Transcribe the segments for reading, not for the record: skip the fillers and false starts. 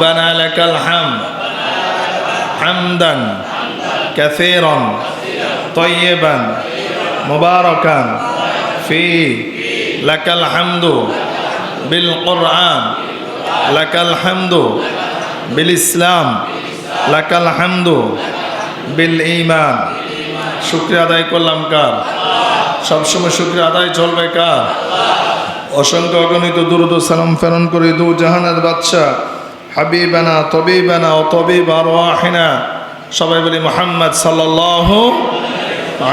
ربنا لك الحمد حمدا كثيرا طيبا مباركا فيه لك الحمد بالقرآن لك الحمد بالإسلام لك الحمد بالإيمان শুকরিয়া আদায় করলাম কার? সবসময় শুকরিয়া আদায় চলবে কার? অসংখ্য অগণিত দুরূদ ও সালাম প্রেরণ করে দু জাহানের বাদশা হাবিবানা তবিবানা ও তবিব আরওয়াহিনা সবাই বলি মুহাম্মদ সাল্লাল্লাহু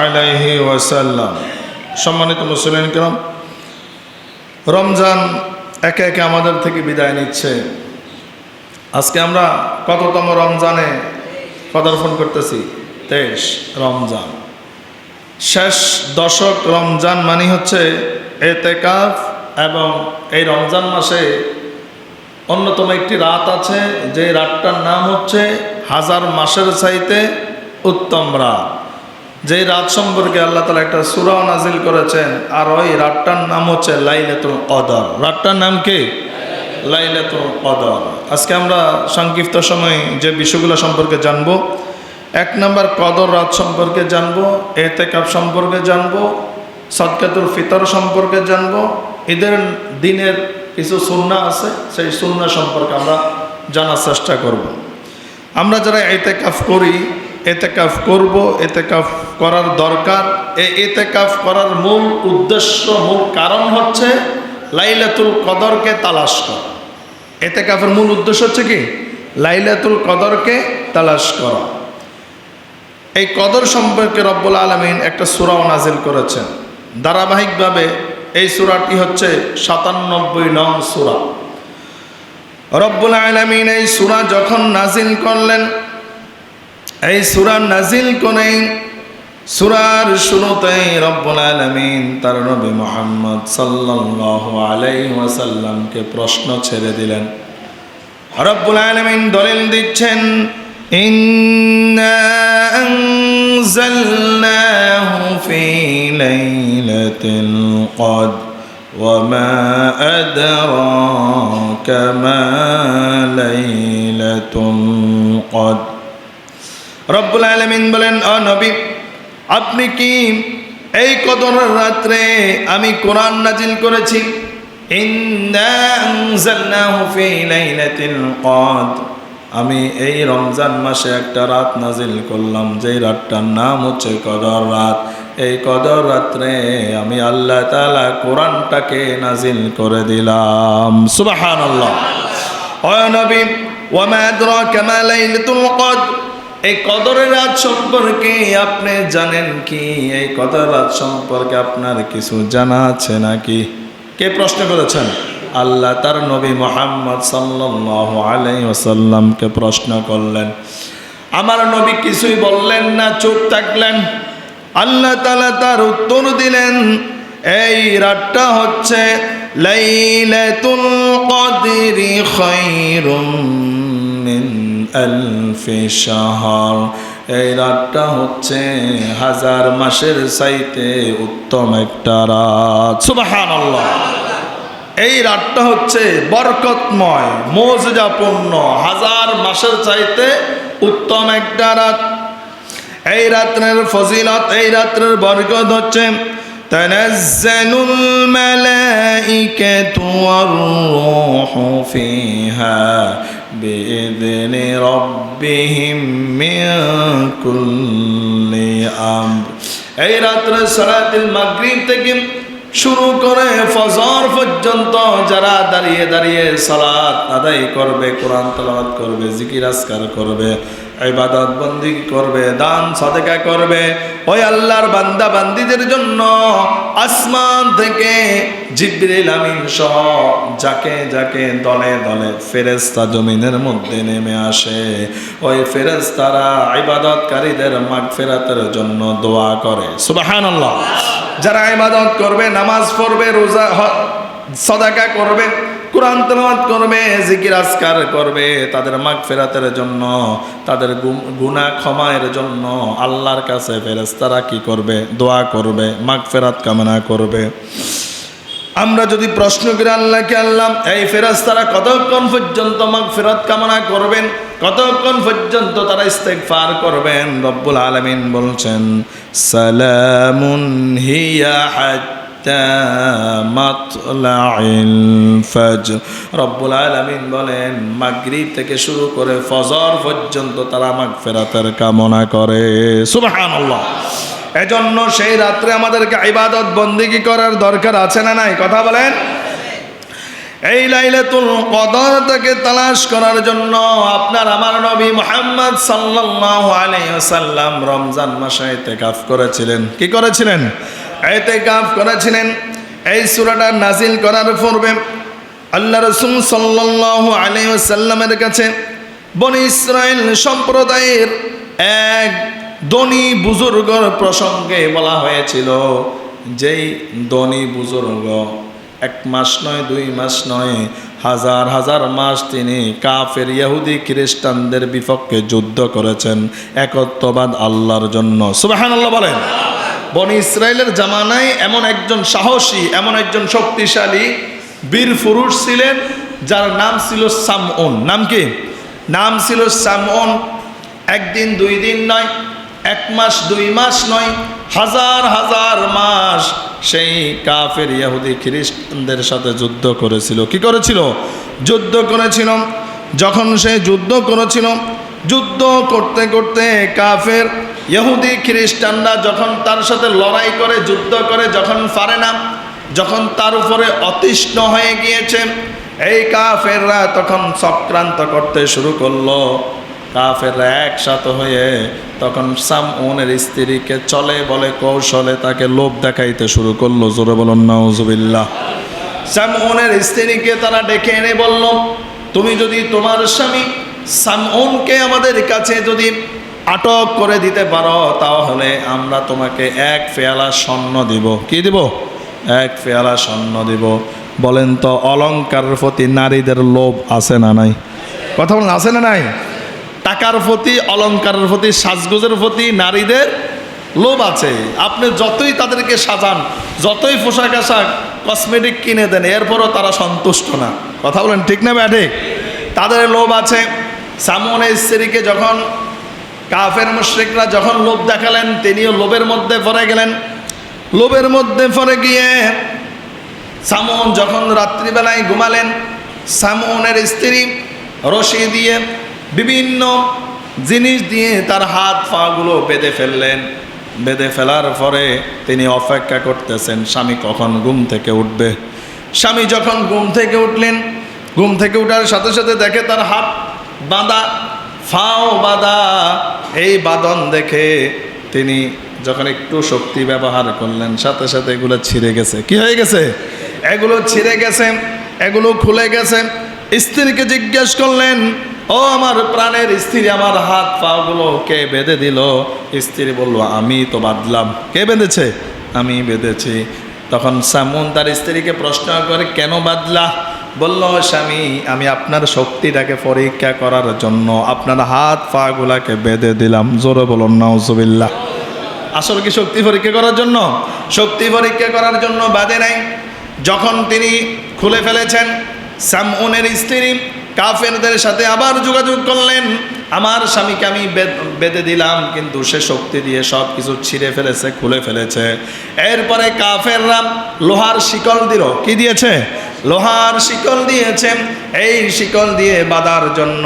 আলাইহি ওয়াসাল্লাম। সম্মানিত মুসলিম কিরাম, রমজান একে একে আমাদের থেকে বিদায় নিচ্ছে। আজকে আমরা কততম রমজানে পদার্পণ করতেছি? 23 রমজান। শেষ দশক রমজান মানে হচ্ছে এতেকাফ, এবং এই রমজান মাসে অন্যতম একটি রাত আছে যে রাতটার নাম হচ্ছে হাজার মাসের চাইতে উত্তম রাত। যেই রাত সম্পর্কে আল্লাহ তাআলা একটা সূরা নাজিল করেছেন, আর ওই রাতটার নাম হচ্ছে লাইলাতুল কদর। রাতটার নাম কি? লাইলাতুল কদর। আজকে আমরা সংক্ষিপ্ত সময় যে বিষয়গুলো সম্পর্কে জানবো, 1 নম্বর কদর রাত সম্পর্কে জানবো, এতেকাফ সম্পর্কে জানবো, সাদকাতুল ফিতর সম্পর্কে জানবো, ঈদের দিনের কিছু সুন্নাহ আছে সেই সুন্নাহ সম্পর্কে আমরা জানার চেষ্টা করব। আমরা যারা এতেকাফ করি, এতেকাফ করব, এতেকাফ করার দরকার। এই এতেকাফ করার মূল উদ্দেশ্য, মূল কারণ হচ্ছে লাইলাতুল কদরকে তালাশ করা। এতেকাফের মূল উদ্দেশ্য হচ্ছে কি? লাইলাতুল কদরকে তালাশ করা। এই কদর সম্পর্কে রব্বুল আলামিন একটা সূরা নাজিল করেছেন ধারাবাহিকভাবে। এই সূরাটি হচ্ছে 97 নং সূরা। রব্বুল আলামিন এই সূরা যখন নাজিল করলেন, এই সূরা নাজিল করে সূরার শুরুতেই রব্বুল আলামিন তার নবী মুহাম্মদ সাল্লাল্লাহু আলাইহি ওয়াসাল্লামকে প্রশ্ন ছেড়ে দিলেন। রব্বুল আলামিন দলিল দিচ্ছেন, ইন্না আনজালনাহু ফি লাইলাতিল কদর ওয়া মা আদরাকা মা লাইলাতুল কদর। রব্বুল আলামিন বলেন, ও নবী, আপনি কি এই কদরের রাত্রে আমি কোরআন নাজিল করেছি। ইন্না আনজালনাহু ফি লাইলাতিল কদর, আমি এই রমজান মাসে একটা রাত নাজিল করলাম, যেই রাতটার নাম হচ্ছে কদর রাত। এই কদর রাত্রে আমি আল্লাহ তাআলা কোরআনটাকে নাজিল করে দিলাম। সুবহানাল্লাহ। ও নবী, ওয়া মা আদরাকা মা লাইলাতুল কদর, এই কদরের রাত সম্পর্কে আপনি জানেন কি? এই কদর রাত সম্পর্কে আপনার কিছু জানা আছে নাকি? কে প্রশ্ন করেছেন? আল্লাহ তার নবী মুহাম্মদ সাল্লাল্লাহু আলাইহি ওয়াসাল্লামকে প্রশ্ন করলেন। আমার নবী কিছুই বললেন না, চুপ থাকলেন। আল্লাহ তাআলা তার উত্তর দিলেন, এই রাতটা হচ্ছে লাইলাতুল কদরি খায়রুম মিন আলফি শাহর। এই রাতটা হচ্ছে 1000 মাসের চাইতে উত্তম একটা রাত। সুবহানাল্লাহ। এই রাতটা হচ্ছে বরকতময়, মর্যাদাপূর্ণ, 1000 মাসের চাইতে উত্তম একটা রাত। এই রাত্রের ফজিলত, এই রাত্রের বরকত হচ্ছে তানাজ্জালুল মালাইকাতু ওয়ার রূহু ফিহা বিইذনি রাব্বিহিম মিন কুল্লি আমর। এই রাত্রে সালাতুল মাগরিব থেকে শুরু করে ফজর পর্যন্ত যারা দাঁড়িয়ে দাঁড়িয়ে সালাত আদায় করবে, কোরআন তেলাওয়াত করবে, জিকির আজকার করবে, ইবাদত বন্দেগী করবে, দান সাদকা করবে, ওই আল্লাহর বান্দা বান্দীদের জন্য আসমান থেকে জিবরিল আমিন সহ যাকে যাকে দলে দলে ফেরেশতা জমিনের মধ্যে নেমে আসে, ওই ফেরেশতারা ইবাদতকারীদের মাগফিরাতের জন্য দোয়া করে। সুবহানাল্লাহ। যারা ইবাদত করবে, নামাজ পড়বে, রোজা সাদাকা করবে, কোরআন তেলাওয়াত করবে, জিকির আজকার করবে, তাদের মাগফিরাতের জন্য, তাদের গুনাহ ক্ষমার জন্য আল্লাহর কাছে ফেরেশতারা কি করবে? দোয়া করবে, মাগফিরাত কামনা করবে। আমরা যদি প্রশ্ন করি আল্লাহকে, আল্লাহ এই ফেরেশতারা কতক্ষণ পর্যন্ত মাগফিরাত কামনা করবেন, কতক্ষণ পর্যন্ত তারা ইস্তেগফার করবেন? রব্বুল আলামিন বলছেন সালামুন হিয়া হাত্তা মাতলাইল ফজর। রব্বুল আলামিন বলেন মাগরিব থেকে শুরু করে ফজর পর্যন্ত তারা মাগফিরাতের কামনা করে। সুবহানাল্লাহ। এজন্য সেই রাত্রে আমাদেরকে ইবাদত বন্দেগী করার দরকার আছে না নাই? কথা বলেন। এই লাইলাতুল কদরটাকে তালাশ করার জন্য আপনার আমার নবী মুহাম্মদ সাল্লাল্লাহু আলাইহি ওয়াসাল্লাম রমজান মাসে ইতিকাফ করেছিলেন। কি করেছিলেন? ইতিকাফ করেছিলেন। এই সূরাটা নাজিল করার পূর্বে আল্লাহ রাসূল সাল্লাল্লাহু আলাইহি ওয়াসাল্লামের কাছে বনি ইসরাইল সম্প্রদায়ের এক ধনী বুজুর্গর প্রসঙ্গে বলা হয়েছিল, যেই ধনী বুজুর্গ 1 মাস নয় 2 মাস নয় হাজার হাজার মাস তিনি কাফের ইহুদি খ্রিস্টানদের বিপক্ষে যুদ্ধ করেছেন একত্ববাদ আল্লাহর জন্য। সুবহানাল্লাহ বলেন। বনি ইসরায়েলের জামানায় এমন একজন সাহসী, এমন একজন শক্তিশালী বীর পুরুষ ছিলেন যার নাম ছিল সামউন। নাম কি? নাম ছিল সামউন। 1 দিন 2 দিন নয়, 1 মাস 2 মাস নয়, হাজার হাজার মাস সেই কাফের ইহুদি খ্রিস্টানদের সাথে যুদ্ধ করেছিল। কি করেছিল? যুদ্ধ করেছিল। যখন সে যুদ্ধ করেছিল, যুদ্ধ করতে করতে কাফের ইহুদি খ্রিস্টানরা যখন তার সাথে লড়াই করে যুদ্ধ করে, যখন পারে না, যখন তার উপরে অতিষ্ঠ হয়ে গিয়েছে, এই কাফেররা তখন চক্রান্ত করতে শুরু করলো। কাফেররা একসাথে হয়ে তখন সামউনের স্ত্রীকে চলে বলে কৌশলে তাকে লোভ দেখাইতে শুরু করলো। জোরে বলুন নাউজুবিল্লাহ। সামউনের স্ত্রীকে তারা ডেকে এনে বলল, তুমি যদি তোমার স্বামী সামউনকে আমাদের কাছে যদি আটক করে দিতে পারো, তাহলে আমরা তোমাকে 1 পেয়ালা স্বর্ণ দিব। কি দিব? 1 পেয়ালা স্বর্ণ দিব। বলেন তো অলংকারের প্রতি নারীদের লোভ আছে না নাই? কথা বলেন, আছে না নাই? টাকার প্রতি, অলংকারের প্রতি, সাজগোজের প্রতি নারীদের লোভ আছে। আপনি যতই তাদেরকে সাজান, যতই পোশাক আশাক কসমেটিক কিনে দেন, এরপরও তারা সন্তুষ্ট না। কথা বলেন ঠিক না ব্যাঠে? তাদের লোভ আছে। সামউনের স্ত্রীকে যখন কাফের মুশরিকরা যখন লোভ দেখালেন, তিনিও লোভের মধ্যে পড়ে গেলেন। লোভের মধ্যে পড়ে গিয়ে সামউন যখন রাত্রিবেলায় ঘুমালেন, সামউনের স্ত্রী রশি দিয়ে বিভিন্ন জিনিস দিয়ে তার হাত পাগুলো বেঁধে ফেললেন। বেঁধে ফেলার পরে তিনি অপেক্ষা করতেছেন স্বামী কখন ঘুম থেকে উঠবে। স্বামী যখন ঘুম থেকে উঠলেন, ঘুম থেকে উঠার সাথে সাথে দেখে তার হাত বাঁধা, ফাও বাঁধা। এই বাঁধন দেখে তিনি যখন একটু শক্তি ব্যবহার করলেন, সাথে সাথে এগুলো ছিঁড়ে গেছে। কি হয়ে গেছে? এগুলো ছিঁড়ে গেছে, এগুলো খুলে গেছে। স্ত্রীকে জিজ্ঞেস করলেন, ও আমার প্রাণের স্ত্রী, আমার হাত পাগুলো কে বেঁধে দিল? স্ত্রী বলল, আমি তো বাঁধলাম। কে বেঁধেছে? আমি বেঁধেছি। তখন সামউন তার স্ত্রীকে প্রশ্ন করে, কেন বাঁধলা? বলল, স্বামী, আমি আপনার শক্তিটাকে পরীক্ষা করার জন্য আপনার হাত পাগুলাকে বেঁধে দিলাম। জোরে বলুন নাউজুবিল্লাহ। আসলে কি শক্তি পরীক্ষা করার জন্য? শক্তি পরীক্ষা করার জন্য বাঁধে নাই। যখন তিনি খুলে ফেলেছেন, সামউনের স্ত্রী কাফেরদের সাথে আবার যোগাযোগ করলেন, আমার স্বামীকে আমি বেঁধে দিলাম, কিন্তু সে শক্তি দিয়ে সব কিছু ছিঁড়ে ফেলেছে, খুলে ফেলেছে। এরপরে কাফেররা লোহার শিকল দিল। কি দিয়েছে? লোহার শিকল দিয়েছে। এই শিকল দিয়ে বাঁধার জন্য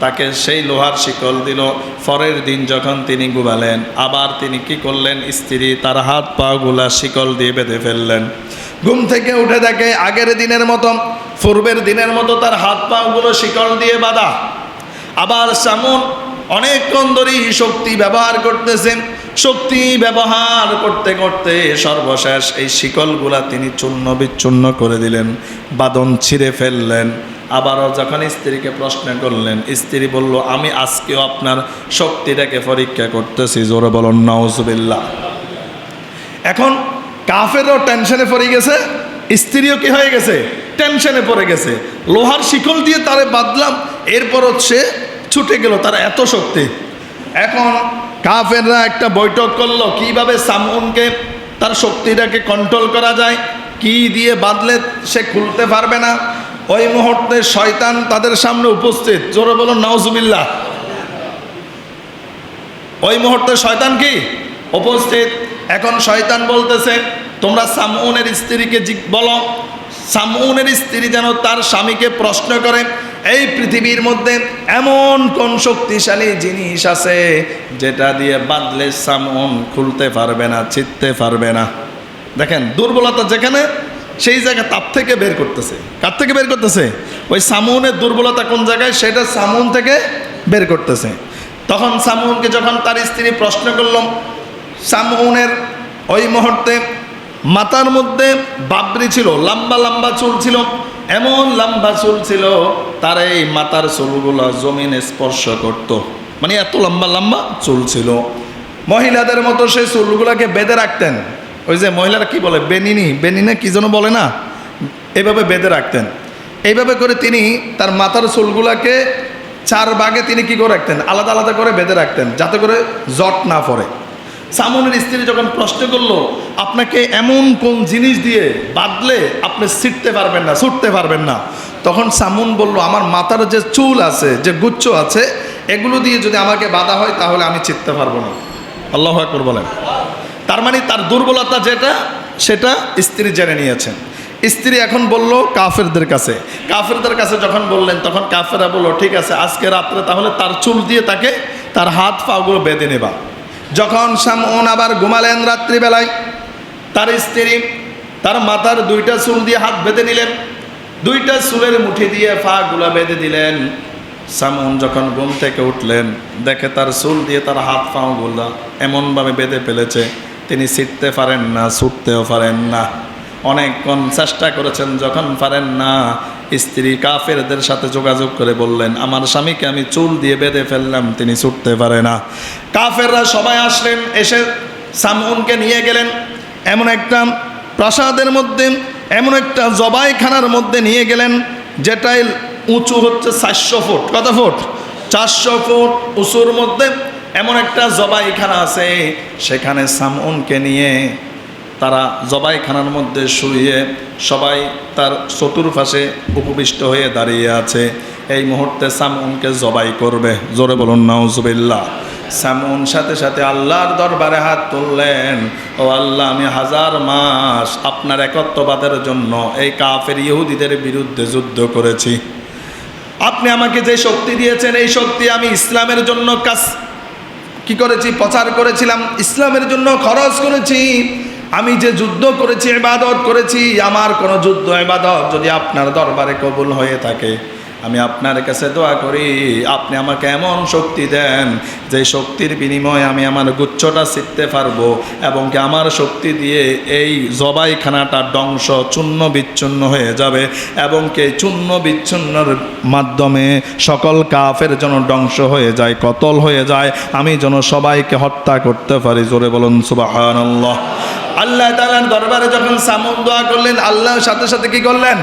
তাকে সেই লোহার শিকল দিল। পরের দিন যখন তিনি ঘুমালেন, আবার তিনি কি করলেন? স্ত্রী তার হাত পা গুলা শিকল দিয়ে বেঁধে ফেললেন। ঘুম থেকে উঠে দেখে আগের দিনের মতো, পূর্বের দিনের মতো তার হাত পাগুলো শিকল দিয়ে বাঁধা। আবার সামউন অনেকক্ষণ ধরেই শক্তি ব্যবহার করতেছেন। শক্তি ব্যবহার করতে করতে সর্বশেষ এই শিকলগুলা তিনি চূর্ণ বিচ্ছূর্ণ করে দিলেন, বাঁধন ছিঁড়ে ফেললেন। আবারও যখন স্ত্রীকে প্রশ্ন করলেন, স্ত্রী বলল, আমি আজকেও আপনার শক্তিটাকে পরীক্ষা করতেছি। জোরে বলুন নাউজুবিল্লাহ। এখন কাফেরও টেনশনে পড়ে গেছে, স্ত্রীও কি হয়ে গেছে? টেনশনে পড়ে গেছে। লোহার শিকল দিয়ে তারে বাঁধলাম, এরপর সে ছুটে গেল, তার এত শক্তি। এখন কাফেররা একটা বৈঠক করলো, কিভাবে সামউনকে তার শক্তিটাকে কন্ট্রোল করা যায়, কি দিয়ে বাঁধলে সে খুলতে পারবে না। ওই মুহূর্তে শয়তান তাদের সামনে উপস্থিত। জোরে বলুন নাউজুবিল্লাহ। ওই মুহূর্তে শয়তান কি উপস্থিত। এখন শয়তান বলতেছে, তোমরা সামউনের স্ত্রীকে বলো, সামউনের স্ত্রী যেন তার স্বামীকে প্রশ্ন করে, এই পৃথিবীর মধ্যে এমন কোন শক্তিশালী জিনিস আছে যেটা দিয়ে বাঁধলে সামউন খুলতে পারবে না, ছিঁড়তে পারবে না। দেখেন দুর্বলতা যেখানে, সেই জায়গা তার থেকে বের করতেছে। কার থেকে বের করতেছে? ওই সামউনের দুর্বলতা কোন জায়গায়, সেটা সামউন থেকে বের করতেছে। তখন সামউনকে যখন তার স্ত্রী প্রশ্ন করলাম, সামউনের ওই মুহূর্তে মাথার মধ্যে বাবরি ছিল, লম্বা লম্বা চুল ছিল, এমন লম্বা চুল ছিল তার এই মাথার চুলগুলো জমিনে স্পর্শ করত। মানে এত লম্বা লম্বা চুল ছিল। মহিলাদের মতো সেই চুলগুলোকে বেঁধে রাখতেন। ওই যে মহিলারা কি বলে, বেনিনে কি যেন বলে না, এইভাবে বেঁধে রাখতেন। এইভাবে করে তিনি তার মাথার চুলগুলোকে 4 ভাগে তিনি কি করে রাখতেন, আলাদা আলাদা করে বেঁধে রাখতেন, যাতে করে জট না পড়ে। সামউনের স্ত্রী যখন প্রশ্ন করলো, আপনাকে এমন কোন জিনিস দিয়ে বাঁধলে আপনি ছিঁড়তে পারবেন না, ছুটতে পারবেন না, তখন সামউন বলল, আমার মাথার যে চুল আছে, যে গুচ্ছ আছে, এগুলো দিয়ে যদি আমাকে বাঁধা হয় তাহলে আমি ছিঁড়তে পারবো না। আল্লাহু আকবার বলেন। তার মানে তার দুর্বলতা যেটা, সেটা স্ত্রী জেনে নিয়েছেন। স্ত্রী এখন বলল কাফেরদের কাছে। কাফেরদের কাছে যখন বললেন, তখন কাফেররা বলল, ঠিক আছে, আজকে রাত্রে তাহলে তার চুল দিয়ে তাকে তার হাত পাগুলো বেঁধে নেবা। যখন সামউন আবার ঘুমালেন রাত্রিবেলায়, তার স্ত্রী তার মাথার 2টা চুল দিয়ে হাত বেঁধে নিলেন, 2টা চুলের মুঠি দিয়ে পাগুলো বেঁধে দিলেন। সামউন যখন ঘুম থেকে উঠলেন, দেখে তার চুল দিয়ে তার হাত পাগুলো এমনভাবে বেঁধে ফেলেছে, তিনি ছিঁড়তে পারেন না, ছুটতেও পারেন না। অনেকক্ষণ চেষ্টা করেছেন, যখন পারেন না, স্ত্রী কাফেরদের সাথে যোগাযোগ করে বললেন, আমার স্বামীকে আমি চুল দিয়ে বেঁধে ফেললাম, তিনি ছুটতে পারে না। কাফেররা সবাই আসলেন, এসে সামউনকে নিয়ে গেলেন এমন একটা প্রাসাদের মধ্যে, এমন একটা জবাইখানার মধ্যে নিয়ে গেলেন, যেটাই উঁচু হচ্ছে 400 ফুট। কত ফুট? 400 ফুট উঁচুর মধ্যে এমন একটা জবাইখানা আছে। সেখানে সামউনকে নিয়ে তারা জবাইখানার মধ্যে শুয়ে সবাই তার চতুর্পাশে উপবিষ্ট হয়ে দাঁড়িয়ে আছে। এই মুহূর্তে সামউনকে জবাই করবে। জোরে বলুন নাউজুবিল্লাহ। সামউন সাথে সাথে আল্লাহর দরবারে হাত তুললেন, ও আল্লাহ, আমি 1000 মাস আপনার একত্ববাদের জন্য এই কাফের ইহুদিদের বিরুদ্ধে যুদ্ধ করেছি। আপনি আমাকে যে শক্তি দিয়েছেন, এই শক্তি আমি ইসলামের জন্য কাজ কি করেছি, প্রচার করেছিলাম, ইসলামের জন্য খরচ করেছি। আমি যে যুদ্ধ করেছি, ইবাদত করেছি, আমার কোনো যুদ্ধ ইবাদত যদি আপনার দরবারে কবুল হয়ে থাকে, আমি আপনার কাছে দোয়া করি, আপনি আমাকে এমন শক্তি দেন যে শক্তির বিনিময়ে আমি আমার গুচ্ছটা ছিঁড়তে পারবো, এবং কি আমার শক্তি দিয়ে এই জবাইখানাটা ধ্বংস চূর্ণ বিচ্ছিন্ন হয়ে যাবে, এবং কি চূর্ণ বিচ্ছিন্নর মাধ্যমে সকল কাফের যেন ধ্বংস হয়ে যায়, কতল হয়ে যায়, আমি যেন সবাইকে হত্যা করতে পারি। জোরে বলুন সুবহানাল্লাহ। আল্লাহ তাআলার দরবারে যখন সামউন দোয়া করলেন, আল্লাহর সাথে সাথে কি করলেন,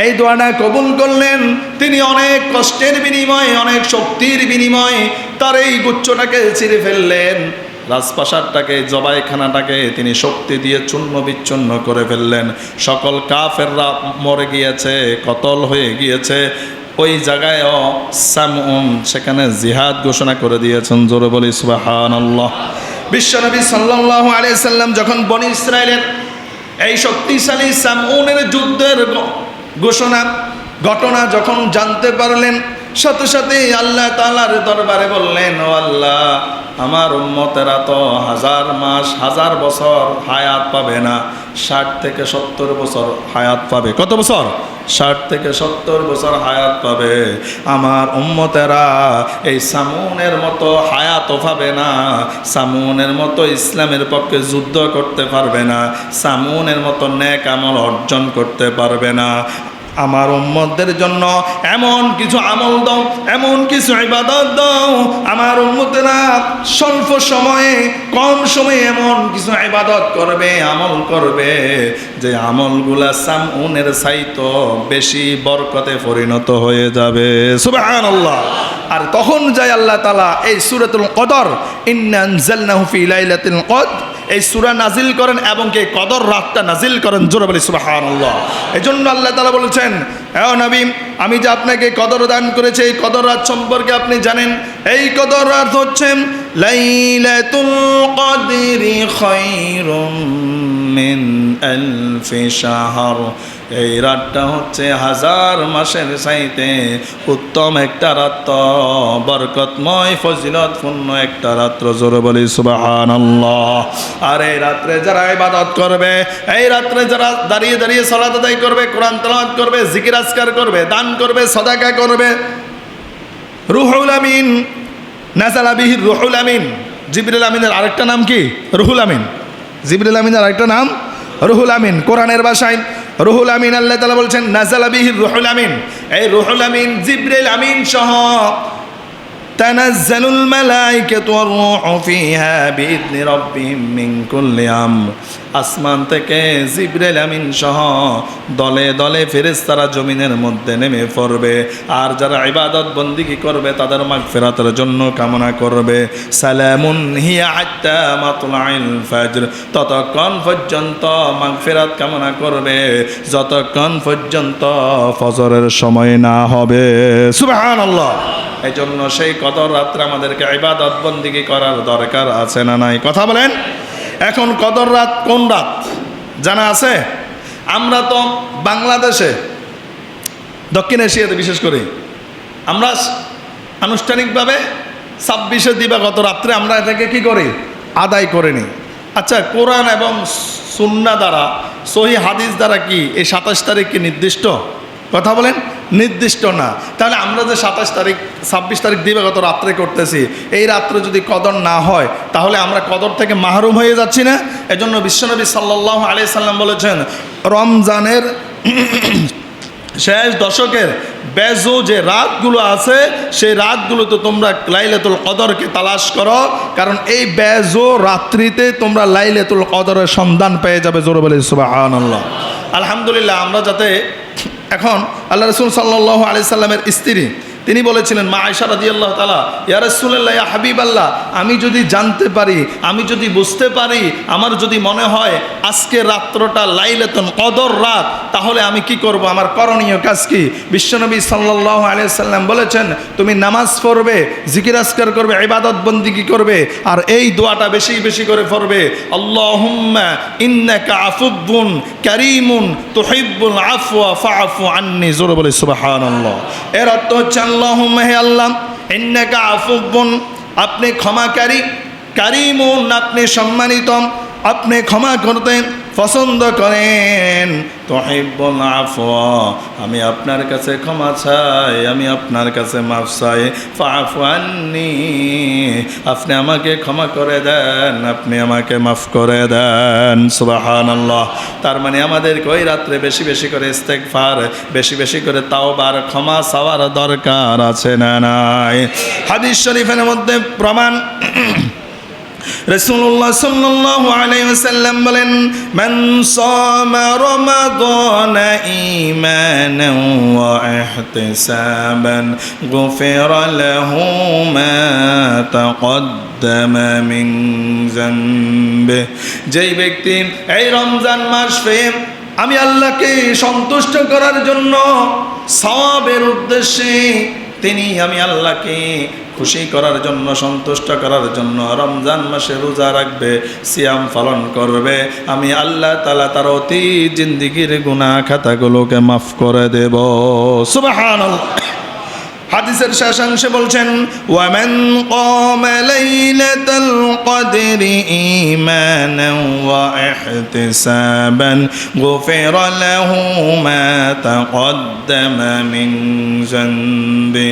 এই দোয়াটা কবুল করলেন। তিনি অনেক কষ্টের বিনিময়ে, অনেক শক্তির বিনিময়ে তার এই গুচ্ছটাকে ছিঁড়ে ফেললেন। রাজপ্রাসাদটাকে, জবাইখানাটাকে তিনি শক্তি দিয়ে চূর্ণ বিচ্ছিন্ন করে ফেললেন। সকল কাফেররা মরে গিয়েছে, কতল হয়ে গিয়েছে। ওই জায়গায়ও সামউন সেখানে জিহাদ ঘোষণা করে দিয়েছেন। জোরে বলি সুবহানাল্লাহ। বিশ্বনবী সাল্লাল্লাহু আলাইহি সাল্লাম যখন বনি ইসরাইলের এই শক্তিশালী সামউনের যুদ্ধের ঘটনা যখন জানতে পারলেন, সাথে সাথে আল্লাহ তাআলার দরবারে বললেন, ও আল্লাহ, আমার উম্মতেরা তো 1000 মাস 1000 বছর হায়াত পাবে না, 60 থেকে 70 বছর হায়াত পাবে। কত বছর? 60 থেকে 70 বছর হায়াত পাবে। আমার উম্মতেরা এই সামউনের মতো হায়াতও পাবে না, সামউনের মতো ইসলামের পক্ষে যুদ্ধ করতে পারবে না, সামউনের মতো নেক আমল অর্জন করতে পারবে না। আমার উম্মতদের জন্য এমন কিছু আমল দাও, এমন কিছু ইবাদত দাও, আমার উম্মতেরা স্বল্প সময়ে, কম সময়ে এমন কিছু ইবাদত করবে, আমল করবে, যে আমলগুলা সামউনের চাইতে বেশি বরকতে পরিণত হয়ে যাবে। সুবহানাল্লাহ। আর তখন যায় আল্লাহ তাআলা এই সূরাতুল কদর, ইন্না আনজালনাহু ফি লাইলাতিল কদর, এই সূরা নাজিল করেন এবং কে কদর রাতটা নাজিল করেন। জোরে বলি সুবহানাল্লাহ। এজন্য আল্লাহ তাআলা বলেছেন, হে নবী, আমি যে আপনাকে কদর দান করেছি এই কদর রাত সম্পর্কে আপনি জানেন। এই কদর রাত হচ্ছে লাইলাতুল কদরি খায়রুম মিন আলফি শাহর। এই রাতটা হচ্ছে 1000 মাসের চাইতে উত্তম একটা রাত, বরকতময় ফজিলতপূর্ণ একটা রাত্র। জোরে বলি সুবহানাল্লাহ। আর এই রাত্রে যারা ইবাদত করবে, এই রাত্রে যারা দাঁড়িয়ে দাঁড়িয়ে সালাত আদায় করবে, কোরআন তেলাওয়াত করবে, জিকির আজকার করবে, দান করবে, সাদাকা করবে, রুহুল আমিন নাযালা বিহি রুহুল আমিন। জিবরিল আমিনের আরেকটা নাম কি? রুহুল আমিন। জিবরিল আমিনের আরেকটা নাম রুহুল আমিন। কোরআনের ভাষায় রুহুল আমিন আল্লাহ তাআলা বলছেন নাযালা বিহি রুহুল আমিন। এই রুহুল আমিন জিবরিল আমিন সহ তানাজ্জালুল মালাইকাতু ওয়ার রূহু ফিহা বিইذনি রাব্বিহিম মিন কুল্লি আমর। আসমান থেকে জিবরিল আমিন সহ দলে দলে ফেরেশতারা জমিনের মধ্যে নেমে পড়বে, আর যারা ইবাদত বন্দেগী করবে তাদের মাগফিরাতের জন্য কামনা করবে। সালামুন হিয়া হাত্তা মাতলাইল ফাজর। ততক্ষণ পর্যন্ত মাগফিরাত কামনা করবে যতক্ষণ পর্যন্ত ফজরের সময় না হবে। সুবহানাল্লাহ। এই জন্য সেই কদর রাত্রে আমাদেরকে ইবাদত বন্দেগী করার দরকার আছে না নাই? কথা বলেন। এখন কদর রাত কোন রাত জানা আছে? আমরা তো বাংলাদেশে, দক্ষিণ এশিয়াতে বিশেষ করে আমরা আনুষ্ঠানিকভাবে 26শে দিবাগত রাত্রে আমরা এটাকে কি করি? আদায় করে নিই। আচ্ছা, কোরআন এবং সুন্নাহ দ্বারা, সহিহ হাদিস দ্বারা কি এই 27 তারিখ কি নির্দিষ্ট? কথা বলেন। নির্দিষ্ট না। তাহলে আমরা যে 27 তারিখ 26 তারিখ দিবাগত রাত্রে করতেছি, এই রাত্রে যদি কদর না হয় তাহলে আমরা কদর থেকে মাহরুম হয়ে যাচ্ছি না? এজন্য বিশ্বনবী সাল্লাল্লাহু আলাইহি সাল্লাম বলেছেন, রমজানের শেষ দশকের বেজো যে রাতগুলো আছে সেই রাতগুলোতে তোমরা লাইলাতুল কদরকে তালাশ করো, কারণ এই বেজো রাত্রিতে তোমরা লাইলাতুল কদরের সন্ধান পেয়ে যাবে। জোরে বলে সুবহানাল্লাহ। আলহামদুলিল্লাহ। আমরা যাতে এখন আল্লাহ রাসূল সাল্লাল্লাহু আলাইহি সাল্লামের স্ত্রী তিনি বলেছিলেন, মা আয়েশা রাদিয়াল্লাহু তাআলা, ইয়া রাসূলুল্লাহ, ইয়া হাবিবাল্লাহ, আমি যদি জানতে পারি, আমি যদি বুঝতে পারি, আমার যদি মনে হয় আজকে রাত্রটা লাইলাতুল কদর রাত, তাহলে আমি কি করব? আমার করণীয় কাজ কি? বিশ্বনবী সাল্লাল্লাহু আলাইহি সাল্লাম বলেছেন, তুমি নামাজ পড়বে, জিকির আজকার করবে, ইবাদত বন্দেগী করবে, আর এই দোয়াটা বেশি বেশি করে পড়বে, আল্লাহুম্মা ইন্নাকা আফুবুন কারীমুন তুহিব্বুল আফওয়া ফাআফু আন্নী। জোরে বলে সুবহানাল্লাহ। এর অর্থ হচ্ছে, আল্লাহুম্মা, হে আল্লাহ, ইন্নাকা আফুবুন, আপনি ক্ষমাকারী, কারীমুন, আপনি সম্মানিত, আপনি ক্ষমা করতে পছন্দ করেন, তুহিব্বুল আফওয়া, আমি আপনার কাছে ক্ষমা চাই, আমি আপনার কাছে মাফ চাই, ফাআফু আন্নী, আপনি আমাকে ক্ষমা করে দেন, আপনি আমাকে মাফ করে দেন। সুবহানাল্লাহ। তার মানে আমাদেরকে ওই রাত্রে বেশি বেশি করে ইস্তেগফার, বেশি বেশি করে তাওবার, ক্ষমা চাওয়ার দরকার আছে না নাই? হাদিস শরীফের মধ্যে প্রমাণ, রাসূলুল্লাহ সাল্লাল্লাহু আলাইহি ওয়াসাল্লাম বলেন, মান সামা রমাদানা ঈমানান ওয়া ইহতিসাবান গুফিরা লাহু মা তাকদ্দামা মিন যানবি। যেই ব্যক্তি এই রমজান মাস পেয়ে আমি আল্লাহকে সন্তুষ্ট করার জন্য, সওয়াবের উদ্দেশ্যে তিনি আমি আল্লাহকে খুশি করার জন্য, সন্তুষ্ট করার জন্য রমজান মাসে রোজা রাখবে, সিয়াম পালন করবে, আমি আল্লাহ তাআলা তার অতি জিন্দেগীর গুনাহ খাতাগুলোকে মাফ করে দেব। সুবহানাল্লাহ। হাদিসের শেষাংশে বলছেন, ওয়ামান ক্বামা লাইলাতাল কদরি ঈমানান ওয়া ইহতিসাবান গুফিরা লাহু মা তাকদ্দামা মিন যানবি।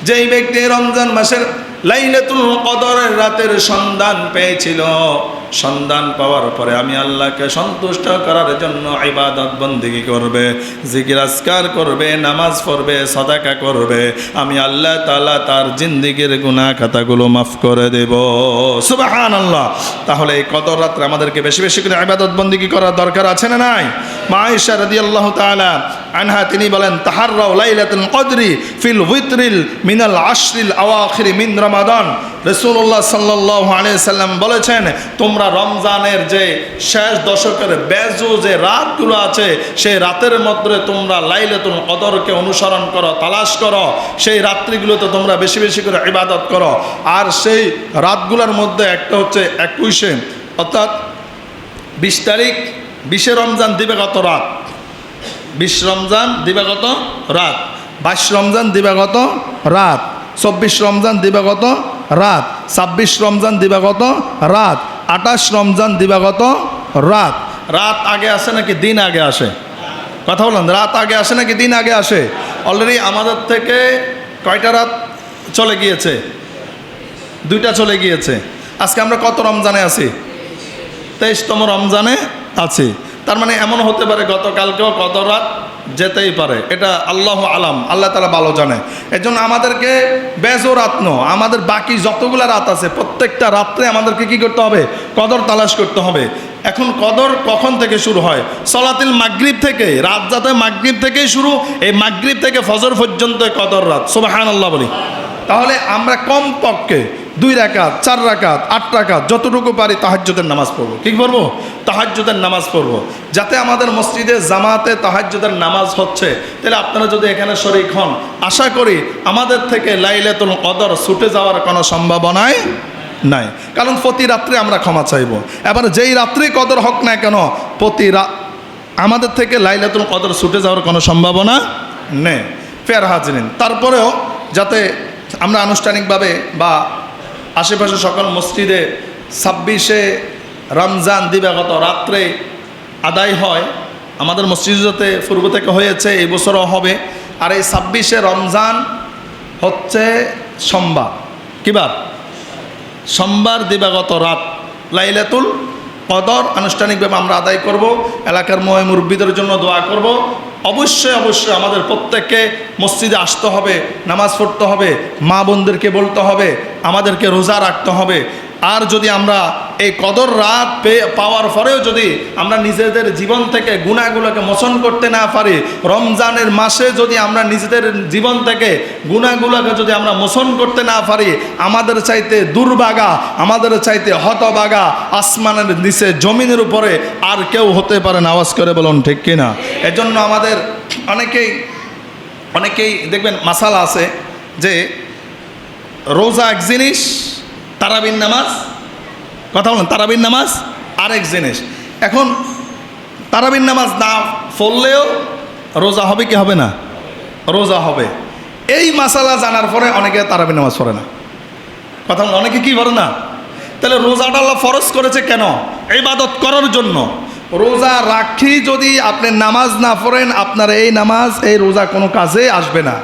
যেই ব্যক্তি রমজান মাসের লাইলাতুল কদরের রাতের সন্ধান পেয়েছিল, সন্ধান পাওয়ার পরে আমি আল্লাহকে সন্তুষ্ট করার জন্য ইবাদত বন্দেগী করবে, জিকির আজকার করবে, নামাজ পড়বে, সাদাকা করবে, আমি আল্লাহ তাআলা তার জিন্দেগীর গুনাহ খাতাগুলো মাফ করে দেব। সুবহানাল্লাহ। তাহলে এই কদর রাত্রে আমাদেরকে বেশি বেশি করে ইবাদত বন্দেগী করার দরকার আছে না নাই? মা আয়েশা রাদিয়াল্লাহু তাআলা আনহা তিনি বলেন, তাহাররাউ লাইলাতুল কদরি ফিল উইতরিল মিনাল আশরিল আওয়াখির মিন রমাদান। রাসূলুল্লাহ সাল্লাল্লাহু আলাইহি সাল্লাম বলেছেন, তোমরা রমজানের যে শেষ দশকের বেজু যে রাতগুলো আছে, সেই রাতের মধ্যে তোমরা লাইলাতুল কদরকে অনুসরণ করো, তালাশ করো, সেই রাত্রিগুলোতে তোমরা বেশি বেশি করে ইবাদত করো। আর সেই রাতগুলোর মধ্যে একটা হচ্ছে 21 অর্থাৎ 20 তারিখ, 20 রমজান দিবাগত রাত, 20 রমজান দিবাগত রাত, 22 রমজান দিবাগত রাত, 24 রমজান দিবাগত রাত, 26 রমজান দিবাগত রাত, 28 রমজান দিবাগত রাত। রাত আগে আসে নাকি দিন আগে আসে? কথা বলেন, রাত আগে আসে নাকি দিন আগে আসে? অলরেডি আমাদের থেকে কয়টা রাত চলে গিয়েছে? 2টা চলে গিয়েছে। আজকে আমরা কত রমজানে আছি? 23তম রমজানে আছি। তার মানে এমন হতে পারে গতকালকেও কত রাত যেতেই পারে, এটা আল্লাহ আলাম, আল্লাহ তাআলা ভালো জানে। এজন্য আমাদেরকে বেজো রাত আমাদের বাকি যতগুলো রাত আছে প্রত্যেকটা রাত্রে আমাদেরকে কি করতে হবে? কদর তালাশ করতে হবে। এখন কদর কখন থেকে শুরু হয়? সলাতুল মাগরিব থেকে, রাত যাতে মাগরিব থেকেই শুরু, এই মাগরিব থেকে ফজর পর্যন্ত কদর রাত। সুবহানাল্লাহ বলি। তাহলে আমরা কমপক্ষে 2 রাকাত, 4 রাকাত, 8 রাকাত যতটুকু পারি তাহাজ্জুদের নামাজ পড়বো। কি পড়বো? তাহাজ্জুদের নামাজ পড়বো। যাতে আমাদের মসজিদে জামাতে তাহাজ্জুদের নামাজ হচ্ছে, তাহলে আপনারা যদি এখানে শরীক হন, আশা করি আমাদের থেকে লাইলাতুল কদর ছুটে যাওয়ার কোনো সম্ভাবনাই নাই। কারণ প্রতি রাত্রে আমরা ক্ষমা চাইব। এবার যেই রাত্রে কদর হোক না কেন, আমাদের থেকে লাইলাতুল কদর ছুটে যাওয়ার কোনো সম্ভাবনা নেই। ফের হাজিরিন, তারপরেও যাতে আমরা আনুষ্ঠানিকভাবে বা আশেপাশে সকল মসজিদে 26 রমজান দিবাগত রাত্রে আদায় হয়। আমাদের মসজিদ যাতে পূর্ব থেকে হয়েছে, এই বছরও হবে। আর এই 26 রমজান হচ্ছে সোমবার। কিবার? সোমবার দিবাগত রাত লাইলাতুল কদর আনুষ্ঠানিকভাবে আমরা আদায় করব। এলাকার মুরব্বীদের জন্য দোয়া করব। অবশ্যই অবশ্যই আমাদের প্রত্যেককে মসজিদে আসতে হবে, নামাজ পড়তে হবে, মা বোনদেরকে বলতে হবে, আমাদেরকে রোজা রাখতে হবে। আর যদি আমরা এই কদর রাত পাওয়ার পরেও যদি আমরা নিজেদের জীবন থেকে গুনাহগুলোকে মোচন করতে না পারি, রমজানের মাসে যদি আমরা নিজেদের জীবন থেকে গুনাহগুলোকে যদি আমরা মোচন করতে না পারি, আমাদের চাইতে দুর্ভাগা, আমাদের চাইতে হতভাগা আসমানের নিচে জমিনের উপরে আর কেউ হতে পারে না। আওয়াজ করে বলুন ঠিক কিনা? এজন্য আমাদের অনেকেই দেখবেন মাসালা আছে যে রোজা এক জিনিস, তারাবির নামাজ, কথা বলেন, তারাবির নামাজ আরেক জিনিস। এখন তারাবির নামাজ না পড়লেও রোজা হবে কি হবে না? রোজা হবে। এই মাসালা জানার পরে অনেকে তারাবির নামাজ পড়ে না। কথা বলেন, অনেকে কি পড়ে না? তাহলে রোজাটা আল্লাহ ফরজ করেছে কেন? ইবাদত করার জন্য। রোজা রাখি যদি আপনি নামাজ না পড়েন, আপনার এই নামাজ এই রোজা কোনো কাজে আসবে না।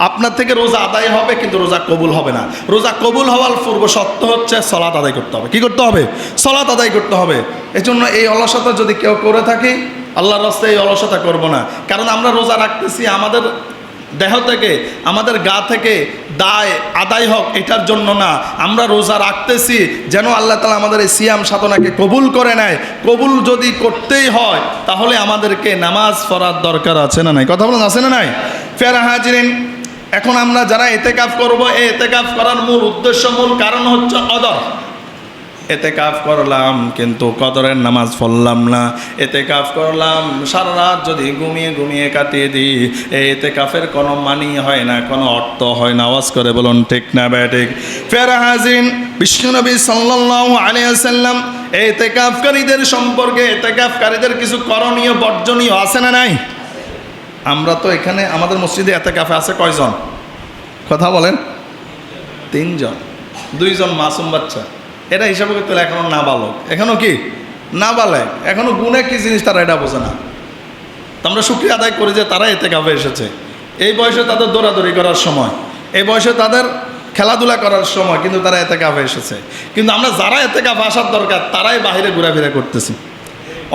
আপনার থেকে রোজা আদায় হবে কিন্তু রোজা কবুল হবে না। রোজা কবুল হওয়ার পূর্ব শর্ত হচ্ছে সালাত আদায় করতে হবে। কি করতে হবে? সালাত আদায় করতে হবে। এজন্য এই অলসতা যদি কেউ করে থাকি, আল্লাহর রাস্তায় এই অলসতা করব না। কারণ আমরা রোজা রাখতেছি আমাদের দেহ থেকে, আমাদের গা থেকে দায় আদায় হোক এটার জন্য না। আমরা রোজা রাখতেছি যেন আল্লাহ তাআলা আমাদের এই সিয়াম সাধনাকে কবুল করে নেয়। কবুল যদি করতেই হয় তাহলে আমাদেরকে নামাজ পড়ার দরকার আছে না নাই? কথা বলেন, আছে না নাই? ফেরা হাজিরিন, এখন আমরা যারা ইতিকাফ করব, এই ইতিকাফ করার মূল উদ্দেশ্য, মূল কারণ হচ্ছে কদর। ইতিকাফ করলাম কিন্তু কদরের নামাজ পড়লাম না। ইতিকাফ করলাম, সারা রাত যদি ঘুমিয়ে ঘুমিয়ে কাটিয়ে দিই, এই ইতিকাফের কোনো মানি হয় না, কোনো অর্থ হয় না। আওয়াজ করে বলুন ঠিক না ব্যাঠিক? ফের হাজিন, বিশ্বনবী সাল্লাল্লাহু আলাইহি ওয়াসাল্লাম এই ইতিকাফকারীদের সম্পর্কে, ইতিকাফকারীদের কিছু করণীয় বর্জনীয় আছে না নাই? আমরা তো এখানে আমাদের মসজিদে ইতিকাফে আছে কয়জন? কথা বলেন। 3 জন, 2 জন মাসুম বাচ্চা। এটা হিসাবে করতে হলে এখনও নাবালক, এখনও কি নাবালক, এখনও গুনাহ কি জিনিস তারা এটা বোঝে না। আমরা শুকরিয়া আদায় করি যে তারা ইতিকাফে এসেছে। এই বয়সে তাদের দৌড়াদৌড়ি করার সময়, এই বয়সে তাদের খেলাধুলা করার সময়, কিন্তু তারা ইতিকাফে এসেছে। কিন্তু আমরা যারা ইতিকাফে আসার দরকার তারাই বাইরে ঘোরাফেরা করতেছি।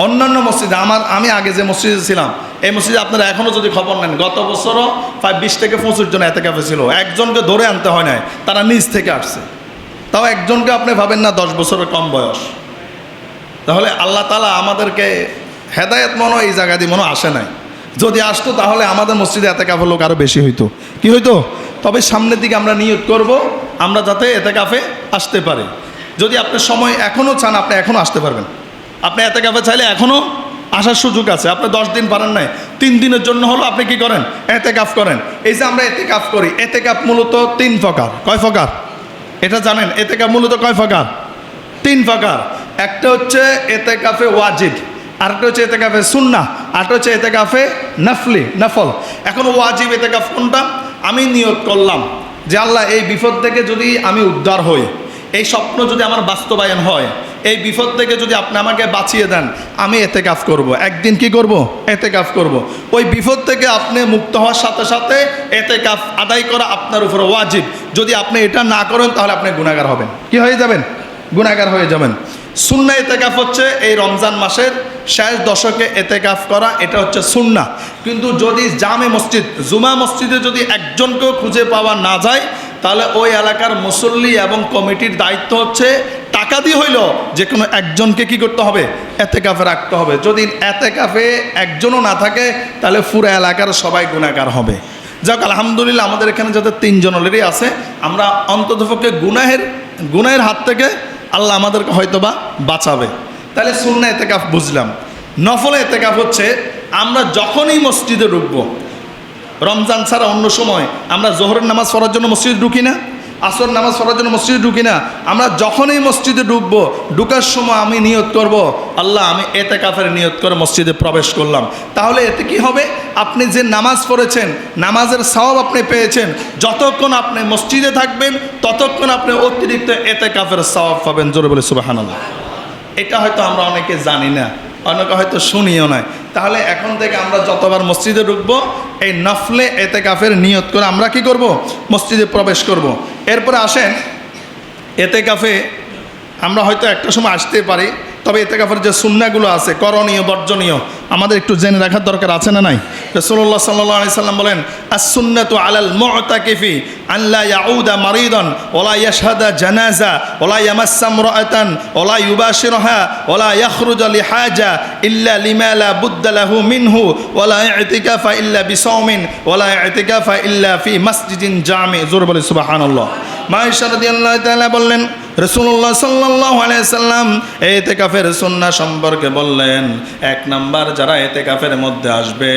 অন্যান্য মসজিদে আমি আগে যে মসজিদে ছিলাম, এই মসজিদে আপনারা এখনও যদি খবর নেন, গত বছরও প্রায় 20 থেকে 25 জন ইতিকাফে ছিল। একজনকে ধরে আনতে হয় নাই, তারা নিজ থেকে আসছে। তাও একজনকে আপনি ভাবেন না 10 বছরের কম বয়স। তাহলে আল্লাহ তাআলা আমাদেরকে হেদায়েত মনে এই জায়গা দিয়ে মনে আসে নাই। যদি আসতো তাহলে আমাদের মসজিদে এতেকাফের লোক আরও বেশি হইতো। কি হইতো? তবে সামনের দিকে আমরা নিয়ত করব আমরা যাতে এতেকাফে আসতে পারি। যদি আপনি সময় এখনও চান আপনি এখনও আসতে পারবেন। আপনি এতেকাফে চাইলে এখনও আসার সুযোগ আছে। আপনি 10 দিন পারেন নাই, 3 দিনের জন্য হলো আপনি কি করেন? এতেকাফ করেন। এই যে আমরা এতেকাফ করি, এতেকাফ মূলত 3 প্রকার। কয় প্রকার এটা জানেন? এতেকাফ মূলত কয় প্রকার? 3 প্রকার। একটা হচ্ছে এতেকাফে ওয়াজিব, আরেকটা হচ্ছে এতেকাফে সুন্নাহ, আরেকটা হচ্ছে এতেকাফে নফল। এখন ওয়াজিব এতেকাফ কোনটা? আমি নিয়ত করলাম যে আল্লাহ এই বিপদ থেকে যদি আমি উদ্ধার হই, এই স্বপ্ন যদি আমার বাস্তবায়ন হয়, এই বিপদ থেকে যদি আপনি আমাকে বাঁচিয়ে দেন, আমি এতেকাফ করব। একদিন কি করব? এতেকাফ করব। ওই বিপদ থেকে আপনি মুক্ত হওয়ার সাথে সাথে এতেকাফ আদায় করা আপনার উপর ওয়াজিব। যদি আপনি এটা না করেন তাহলে আপনি গুনাহগার হবেন। কি হয়ে যাবেন? গুনাহগার হয়ে যাবেন। সুন্নাহ এতেকাফ হচ্ছে এই রমজান মাসের শেষ দশকে এতেকাফ করা, এটা হচ্ছে সুন্নাহ। কিন্তু যদি জামে মসজিদ, জুমা মসজিদে যদি একজনকেও খুঁজে পাওয়া না যায়, তাহলে ওই এলাকার মুসল্লি এবং কমিটির দায়িত্ব হচ্ছে টাকা দিয়ে হইল যে কোনো একজনকে কি করতে হবে? এতেকাফে রাখতে হবে। যদি এতেকাফে একজনও না থাকে তাহলে পুরো এলাকার সবাই গুনাহগার হবে। যাক, আলহামদুলিল্লাহ আমাদের এখানে যাতে 3 জন অলরেডি আছে, আমরা অন্ততপক্ষে গুনাহের হাত থেকে আল্লাহ আমাদেরকে হয়তো বা বাঁচাবে। তাহলে সুন্নাহ এতেকাফ বুঝলাম। নফল এতেকাফ হচ্ছে আমরা যখনই মসজিদে ঢুকবো, রমজান ছাড়া অন্য সময় আমরা জোহরের নামাজ পড়ার জন্য মসজিদে ঢুকি না, আসর নামাজ পড়ার জন্য মসজিদে ঢুকি না, আমরা যখনই মসজিদে ঢুকবো, ঢুকার সময় আমি নিয়ত করব আল্লাহ আমি এতেকাফের নিয়ত করে মসজিদে প্রবেশ করলাম। তাহলে এতে কি হবে? আপনি যে নামাজ পড়েছেন, নামাজের সওয়াব আপনি পেয়েছেন। যতক্ষণ আপনি মসজিদে থাকবেন ততক্ষণ আপনি অতিরিক্ত এতেকাফের সওয়াব পাবেন। জোরে বলে সুবহানাল্লাহ। এটা হয়তো আমরা অনেকে জানি না, অনেকে হয়তো শুনিও নাই। তাহলে এখন থেকে আমরা যতবার মসজিদে ঢুকবো এই নফলে এতেকাফের নিয়ত করে আমরা কি করব? মসজিদে প্রবেশ করব। এরপরে আসেন, এতেকাফে আমরা হয়তো একটা সময় আসতে পারি, তবে এতেকাফের যে সুন্নাহগুলো আছে করণীয় বর্জনীয় আমাদের একটু জেনে রাখার দরকার আছে না নাই? রাসূলুল্লাহ সাল্লাল্লাহু আলাইহি সাল্লাম বলেন, আস-সুন্নাতু আলাল মু'তাকিফি আন লা ইয়াউদা মারিদান ওয়ালা ইয়াশহাদা জানাজা ওয়ালা ইয়ামাসসা ইমরাআতান ওয়ালা ইউবাশিরহা ওয়ালা ইয়াখরুজা লিহাজা ইল্লা লিমা লা বুদ্দা লাহু মিনহু ওয়ালা ইতিকাফা ইল্লা বিসাওমিন ওয়ালা ইতিকাফা ইল্লা ফি মসজিদিন জামি। জোরে বলে সুবহানাল্লাহ। মা আয়েশা রাদিয়াল্লাহু তাআলা বললেন, রাসূলুল্লাহ সাল্লাল্লাহু আলাইহি সাল্লাম এতেকাফের সুন্নাহ সম্পর্কে বললেন, 1 নাম্বার যারা এতেকাফের মধ্যে আসবে